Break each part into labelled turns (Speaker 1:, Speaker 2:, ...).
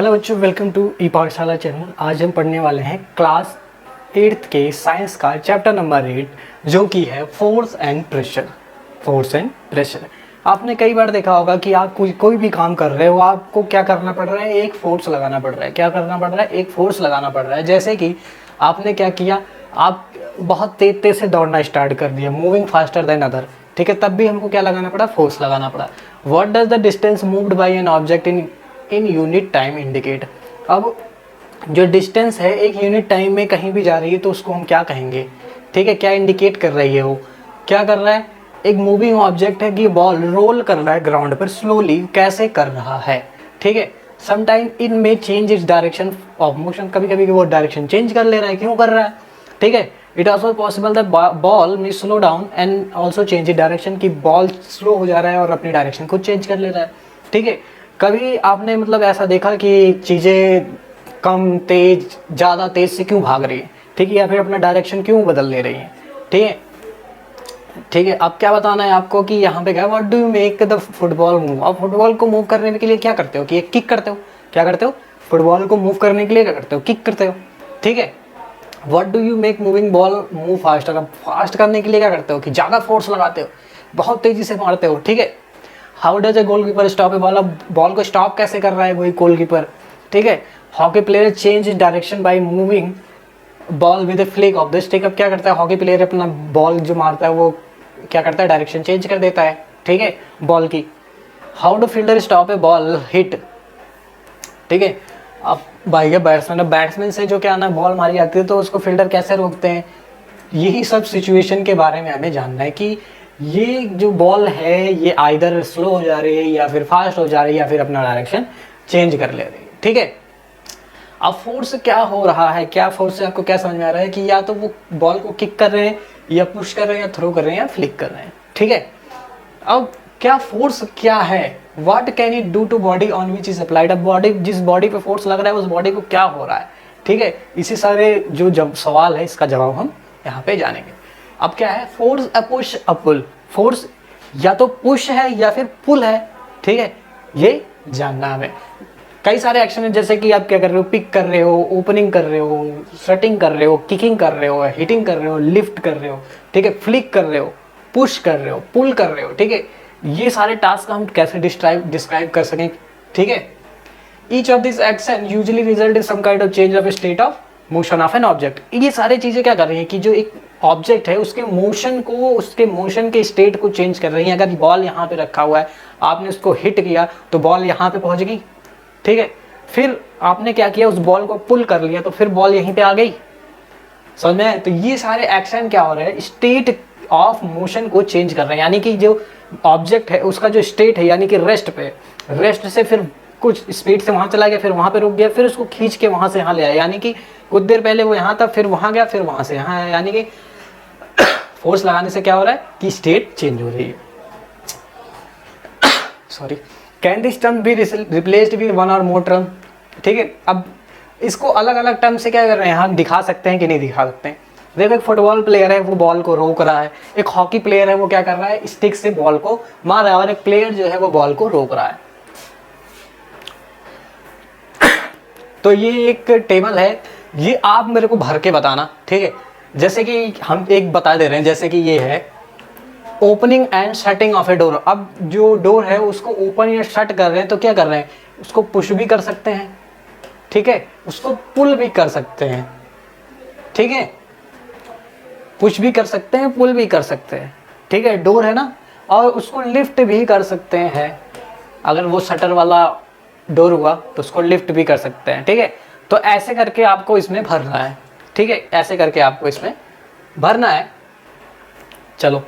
Speaker 1: Hello बच्चों, welcome to ई पाठशाला channel. आज हम पढ़ने वाले हैं क्लास 8th के साइंस का चैप्टर नंबर 8 जो कि है force and pressure. Force and pressure आपने कई बार देखा होगा कि आप कोई भी काम कर रहे हो, आपको क्या करना पड़ रहा है, एक फोर्स लगाना पड़ रहा है। क्या करना पड़ रहा है? एक फोर्स लगाना पड़ रहा है। जैसे कि आपने क्या किया, आप बहुत तेज से दौड़ना स्टार्ट कर दिया, मूविंग फास्टर देन अदर, ठीक है, तब भी हमको क्या लगाना पड़ा? फोर्स लगाना पड़ा। What does the distance moved by an object in unit time indicate. अब जो डिस्टेंस है एक यूनिट टाइम में कहीं भी जा रही है तो उसको हम क्या कहेंगे? ठीक है, क्या इंडिकेट कर रही है? वो क्या कर रहा है? एक मूविंग ऑब्जेक्ट है कि बॉल रोल कर रहा है ग्राउंड पर स्लोली, कैसे कर रहा है? ठीक है, समटाइम इन में change its direction of motion, कभी कभी वो डायरेक्शन चेंज कर ले रहा है। क्यों कर रहा है? ठीक है, it also possible that ball में slow down and also change direction, की बॉल स्लो हो जा रहा है और अपनी डायरेक्शन खुद चेंज कर ले रहा है। ठीक है, कभी आपने मतलब ऐसा देखा कि चीज़ें कम तेज, ज़्यादा तेज से क्यों भाग रही है? ठीक है, या फिर अपना डायरेक्शन क्यों बदल ले रही है? ठीक है, ठीक है, अब क्या बताना है आपको कि यहाँ पे क्या, what do you make the football move. अब फुटबॉल को मूव करने के लिए क्या करते हो? कि एक किक करते हो। क्या करते हो? फुटबॉल को मूव करने के लिए क्या करते हो? किक करते हो। ठीक है, what do you make moving ball move faster. अब फास्ट करने के लिए क्या करते हो? कि ज़्यादा फोर्स लगाते हो, बहुत तेज़ी से मारते हो। ठीक है, how does a goalkeeper stop A ball. अब बॉल को स्टॉप कैसे कर रहा है वही गोलकीपर। ठीक है, hockey player change direction by moving ball with A flick of the stick. अब क्या करता है हॉकी प्लेयर? अपना बॉल जो मारता है वो क्या करता है? डायरेक्शन चेंज कर देता है। ठीक है, बॉल की। How do fielder stop A ball hit. ठीक है, अब भाई बैट्समैन से जो क्या ना बॉल मारी जाती है तो उसको फील्डर कैसे रोकते हैं? यही सब सिचुएशन के बारे में हमें जानना है कि ये जो बॉल है ये आइदर स्लो हो जा रही है या फिर फास्ट हो जा रही है या फिर अपना डायरेक्शन चेंज कर ले रही है। ठीक है, अब फोर्स क्या हो रहा है? क्या फोर्स से आपको क्या समझ में आ रहा है कि या तो वो बॉल को किक कर रहे हैं या पुश कर रहे हैं या थ्रो कर रहे हैं या फ्लिक कर रहे हैं। ठीक है, अब क्या फोर्स क्या है? What can it do to body on which is applied. अब बॉडी, जिस बॉडी पे फोर्स लग रहा है उस बॉडी को क्या हो रहा है? ठीक है, इसी सारे जो जब सवाल है इसका जवाब हम यहाँ पे जानेंगे। अब क्या है? Force a push a pull. Force या तो पुश है या फिर पुल है। ठीक है, ये जानना हमें। कई सारे एक्शन है, जैसे कि आप क्या कर रहे हो? पिक कर रहे हो, ओपनिंग कर रहे हो, शटिंग कर रहे हो, किकिंग कर रहे हो, हिटिंग कर रहे हो, लिफ्ट कर रहे हो। ठीक है, फ्लिक कर रहे हो, पुश कर रहे हो, पुल कर रहे हो। ठीक है, ये सारे टास्क हम कैसे डिस्क्राइब कर सकें? ठीक है, each of this action usually result in some kind of change of state of motion of an object. ये सारी चीजें क्या कर रही हैं कि जो एक ऑब्जेक्ट है उसके मोशन को, उसके मोशन के स्टेट को चेंज कर रही है। अगर बॉल यहाँ पे रखा हुआ है, आपने उसको हिट किया तो बॉल यहाँ पे पहुंच गई। ठीक है, फिर आपने क्या किया? उस बॉल को पुल कर लिया तो फिर बॉल यहीं पे आ गई। समझ में? तो ये सारे एक्शन क्या हो रहे हैं? स्टेट ऑफ मोशन को चेंज कर रहे हैं, यानी कि जो ऑब्जेक्ट है उसका जो स्टेट है, यानी कि रेस्ट पे, रेस्ट से फिर कुछ स्पीड से वहां चला गया, फिर वहां पे रुक गया, फिर उसको खींच के वहां से यहाँ ले आया। यानी कि कुछ देर पहले वो यहाँ था, फिर वहां गया, फिर वहां से यहाँ आया। यानी कि फोर्स लगाने से क्या हो रहा है कि स्टेट चेंज हो रही है। Sorry, can this term be replaced with one और मोर टर्म। ठीक है, अब इसको अलग अलग टर्म से क्या कर रहे हैं हम दिखा सकते हैं कि नहीं दिखा सकते हैं? देखो, एक फुटबॉल प्लेयर है वो बॉल को रोक रहा है, एक हॉकी प्लेयर है वो क्या कर रहा है? स्टिक से बॉल को मार रहा है, और एक प्लेयर जो है वो बॉल को रोक रहा है। तो ये एक टेबल है, ये आप मेरे को भर के बताना। ठीक है, जैसे कि हम एक बता दे रहे हैं, जैसे कि ये है opening and shutting of a door. अब जो डोर है उसको ओपन या शट कर रहे हैं तो क्या कर रहे हैं? उसको पुश भी कर सकते हैं, ठीक है, उसको पुल भी कर सकते हैं। ठीक है, पुश भी कर सकते हैं, पुल भी कर सकते हैं। ठीक है, डोर है ना, और उसको लिफ्ट भी कर सकते हैं। अगर वो शटर वाला डोर हुआ तो उसको लिफ्ट भी कर सकते हैं। ठीक है, तो ऐसे करके आपको इसमें भरना है। ठीक है, ऐसे करके आपको इसमें भरना है। चलो,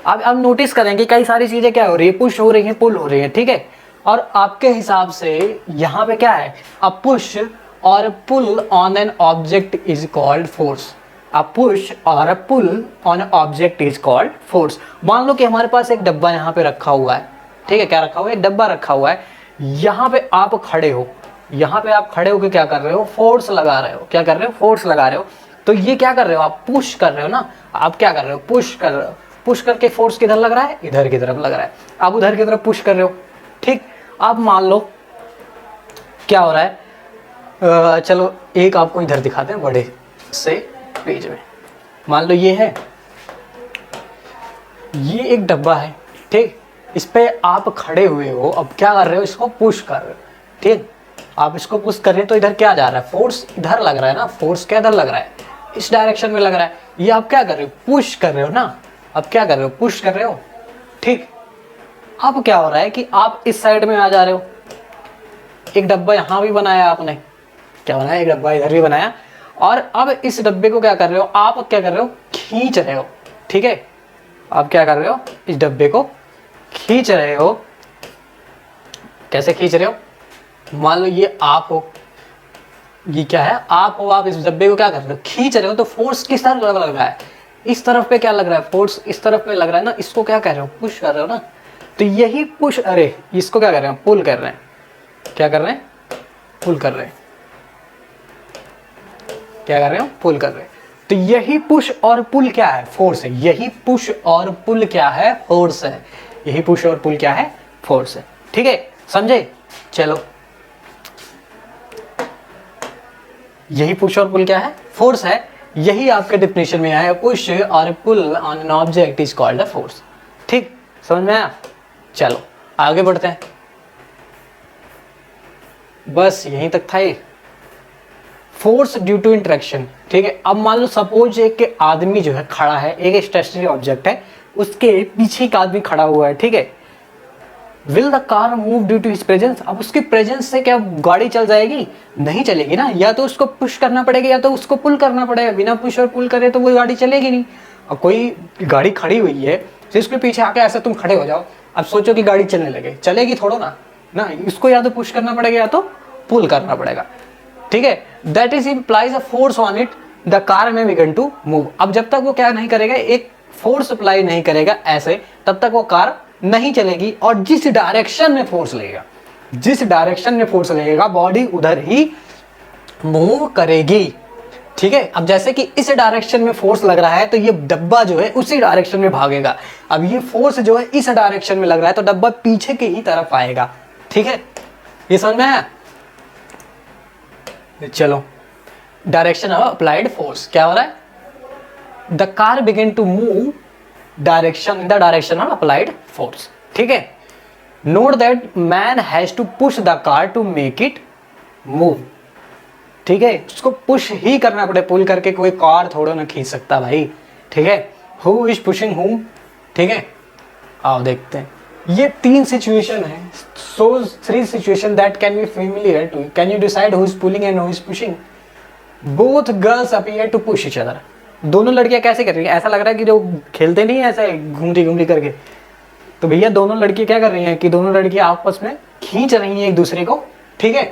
Speaker 1: अब नोटिस करेंगे कई सारी चीजें क्या हो रही है? पुश हो रही है, पुल हो रही है। ठीक है, और आपके हिसाब से यहाँ पे क्या है? अ पुश और pull on an object is called force. A push और a pull on object is called force. मान लो कि हमारे पास एक डब्बा यहाँ पे रखा हुआ है। ठीक है, क्या रखा हुआ है? एक डब्बा रखा हुआ है। यहाँ पे आप खड़े हो, यहाँ पे आप खड़े होकर क्या कर रहे हो? फोर्स लगा रहे हो। क्या कर रहे हो? फोर्स लगा रहे हो। तो ये क्या कर रहे हो? आप पुश कर रहे हो ना। आप क्या कर रहे हो? पुश कर रहे हो। पुश करके फोर्स किधर लग रहा है? इधर की तरफ लग रहा है। आप उधर की तरफ पुश कर रहे हो। ठीक, अब मान लो क्या हो रहा है, चलो एक आपको इधर दिखाते हैं बड़े से पेज में। मान लो ये है, ये एक डब्बा है, ठीक, इस पे आप खड़े हुए हो, अब क्या कर रहे हो, इसको पुश कर रहे हो, ठीक, आप इसको पुश कर रहे हो तो इधर क्या जा रहा है, फोर्स इधर लग रहा है ना, फोर्स क्या इधर लग रहा है, इस डायरेक्शन में लग रहा है, ये आप क्या कर रहे हो, पुश कर रहे हो ना, अब क्या कर रहे हो, पुश कर रहे हो, ठीक। अब क्या हो रहा है कि आप इस साइड में आ जा रहे हो, एक डब्बा यहाँ भी बनाया आपने, क्या बनाया, एक डब्बा इधर भी बनाया, और अब इस डब्बे को क्या कर रहे हो, आप क्या कर रहे हो, खींच रहे हो, ठीक है, आप क्या कर रहे हो, इस डब्बे को खींच रहे हो। कैसे खींच रहे हो, मान लो ये आप हो, ये क्या है, आप हो, आप इस डब्बे को क्या कर रहे हो, खींच रहे हो, तो फोर्स किस तरफ लग रहा है, इस तरफ पे क्या लग रहा है, फोर्स इस तरफ पे लग रहा है ना, इसको क्या कर रहे हो, पुश कर रहे हो ना, तो यही पुश, अरे इसको क्या कर रहे हैं, पुल कर रहे हैं, क्या कर रहे हैं, पुल कर रहे हैं, क्या कर रहे हो, पुल कर रहे हैं। तो यही पुश और पुल क्या है, फोर्स है, यही पुश और पुल क्या है, फोर्स है, यही पुश और पुल क्या है, फोर्स है, ठीक है, समझे। चलो यही पुश और पुल क्या है, फोर्स है, यही आपके डेफिनेशन में आया, पुश और pull on an object is called a force, ठीक, समझ में आया। चलो आगे बढ़ते हैं, बस यहीं तक था ये, फोर्स ड्यू टू इंटरेक्शन, ठीक है। अब मान लो सपोज एक आदमी जो है खड़ा है, एक स्टेशनरी ऑब्जेक्ट है, उसके पीछे एक आदमी खड़ा हुआ है, ठीक है, will the car move due to his presence, अब उसके प्रेजेंस से क्या गाड़ी चल जाएगी, नहीं चलेगी ना, या तो उसको पुश करना पड़ेगा या तो उसको पुल करना पड़ेगा, बिना पुश और पुल करे तो वो गाड़ी चलेगी नहीं। अब कोई गाड़ी खड़ी हुई है, तो इसके पीछे आके ऐसे तुम खड़े हो जाओ, अब सोचो कि गाड़ी चलने लगे, चलेगी थोड़ा ना, इसको या तो पुश करना पड़ेगा या तो पुल करना पड़ेगा, ठीक है, that is implies a force on it, the car में बिगन टू मूव। अब जब तक वो क्या नहीं करेगा, एक फोर्स अप्लाई नहीं करेगा ऐसे, तब तक वो कार नहीं चलेगी, और जिस डायरेक्शन में फोर्स लगेगा, जिस डायरेक्शन में फोर्स लगेगा बॉडी उधर ही मूव करेगी, ठीक है। अब जैसे कि इस डायरेक्शन में फोर्स लग रहा है तो ये डब्बा जो है उसी डायरेक्शन में भागेगा, अब ये फोर्स जो है इस डायरेक्शन में लग रहा है तो डब्बा पीछे के ही तरफ आएगा, ठीक है, ये समझ में आया। चलो डायरेक्शन ऑफ अप्लाइड फोर्स क्या हो रहा है, the car begin to move direction in the direction of applied force, ठीक है। Note that man has to push the car to make it move, ठीक है, उसको पुश ही करना पड़े, पुल करके कोई कार थोड़ा ना खींच सकता भाई, ठीक है। हु इज पुशिंग हूम, ठीक है, आओ देखते हैं, ये तीन सिचुएशन है, so 3 situation that can be familiar to, can you decide who is pulling and who is pushing, both girls appear to push each other, दोनों लड़कियां कैसे कर रही हैं, ऐसा लग रहा है कि जो खेलते नहीं है ऐसे घूमती घूमती करके, तो भैया दोनों लड़कियां क्या कर रही हैं कि दोनों लड़कियां आपस में खींच रही हैं एक दूसरे को, ठीक है।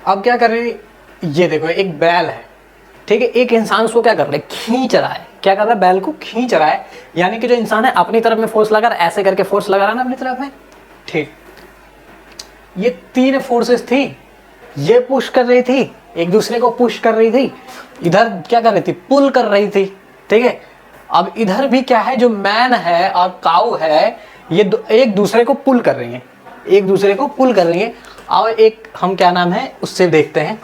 Speaker 1: अब क्या कर रही है, ये देखो एक बैल है, ठीक है, एक इंसान उसको क्या कर रहा है, खींच रहा है, क्या कर रहा है, बैल को खींच रहा है, यानी कि जो इंसान है अपनी तरफ में फोर्स लगा रहा है, ऐसे करके फोर्स लगा रहा है ना अपनी तरफ में, ठीक। ये 3 फोर्सेस थी, ये पुश कर रही थी, एक दूसरे को पुश कर रही थी, इधर क्या कर रही थी, पुल कर रही थी, ठीक है। अब इधर भी क्या है, जो मैन है और काऊ है, ये एक दूसरे को पुल कर रही हैं, एक दूसरे को पुल कर रही हैं। और एक हम क्या नाम है उससे देखते हैं,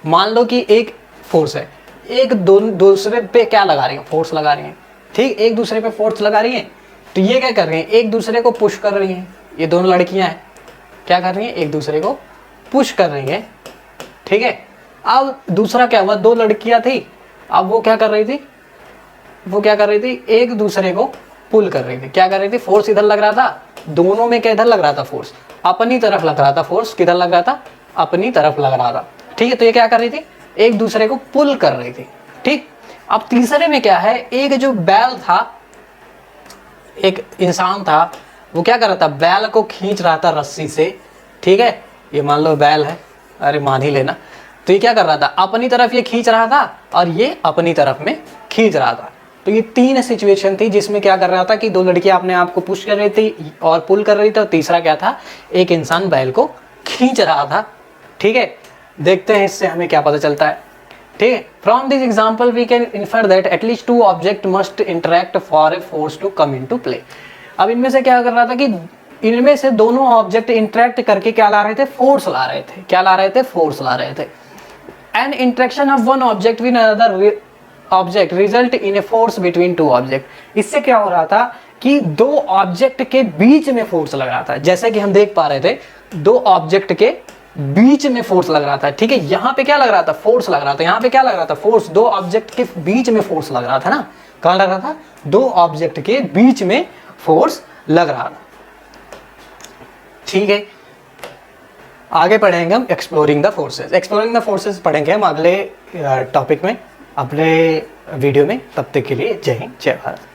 Speaker 1: मान लो कि एक फोर्स है, एक दूसरे पे क्या लगा रही है, फोर्स लगा रही है, ठीक, एक दूसरे पे फोर्स लगा रही है, तो ये क्या कर रही है, एक दूसरे को पुश कर रही हैं, ये दोनों लड़कियां हैं, क्या कर रही हैं, एक दूसरे को पुश कर रही हैं, ठीक है। अब दूसरा क्या हुआ, 2 लड़कियां थी, अब वो क्या कर रही थी, वो क्या कर रही थी, एक दूसरे को पुल कर रही थी, क्या कर रही थी, फोर्स इधर लग रहा था, दोनों में क्या इधर लग रहा था, फोर्स अपनी तरफ लग रहा था, फोर्स किधर लग रहा था, अपनी तरफ लग रहा था, ठीक है। तो ये क्या कर रही थी, एक दूसरे को पुल कर रही थी, ठीक। अब तीसरे में क्या है, एक जो बैल था, एक इंसान था, वो क्या कर रहा था, बैल को खींच रहा था रस्सी से, ठीक है, ये मान लो बैल है, अरे मान ही लेना, तो ये क्या कर रहा था, अपनी तरफ ये खींच रहा था और ये अपनी तरफ में खींच रहा था। तो ये 3 सिचुएशन थी जिसमें क्या कर रहा था कि 2 लड़कियां अपने आप को पुश कर रही थी और पुल कर रही थी, और तीसरा क्या था, एक इंसान बैल को खींच रहा था, ठीक है। देखते हैं इससे हमें क्या पता चलता है, ठीक है। From this example we can infer that at least 2 object must interact for a force to come into play. अब इनमें से क्या कर रहा था कि इनमें से दोनों ऑब्जेक्ट इंटरेक्ट करके क्या ला रहे थे, फोर्स ला रहे थे। क्या ला रहे थे, फोर्स ला रहे थे। N interaction of one object with another object result in a force between two object. इससे क्या हो रहा था कि दो ऑब्जेक्ट के बीच में फोर्स लग रहा था। जैसे कि हम देख पा रहे थे, दो ऑब्जेक्ट के बीच में फोर्स लग रहा था, ठीक है। यहां पे क्या लग रहा था, फोर्स लग रहा था। यहां पे क्या लग रहा था, फोर्स। दो ऑब्जेक्ट के बीच में फोर्स लग रहा था ना, कहां लग रहा था, दो ऑब्जेक्ट के बीच में फोर्स लग रहा था, ठीक है। आगे पढ़ेंगे हम exploring the forces. Exploring the forces पढ़ेंगे हम अगले टॉपिक में, अगले वीडियो में। तब तक के लिए जय हिंद, जय भारत।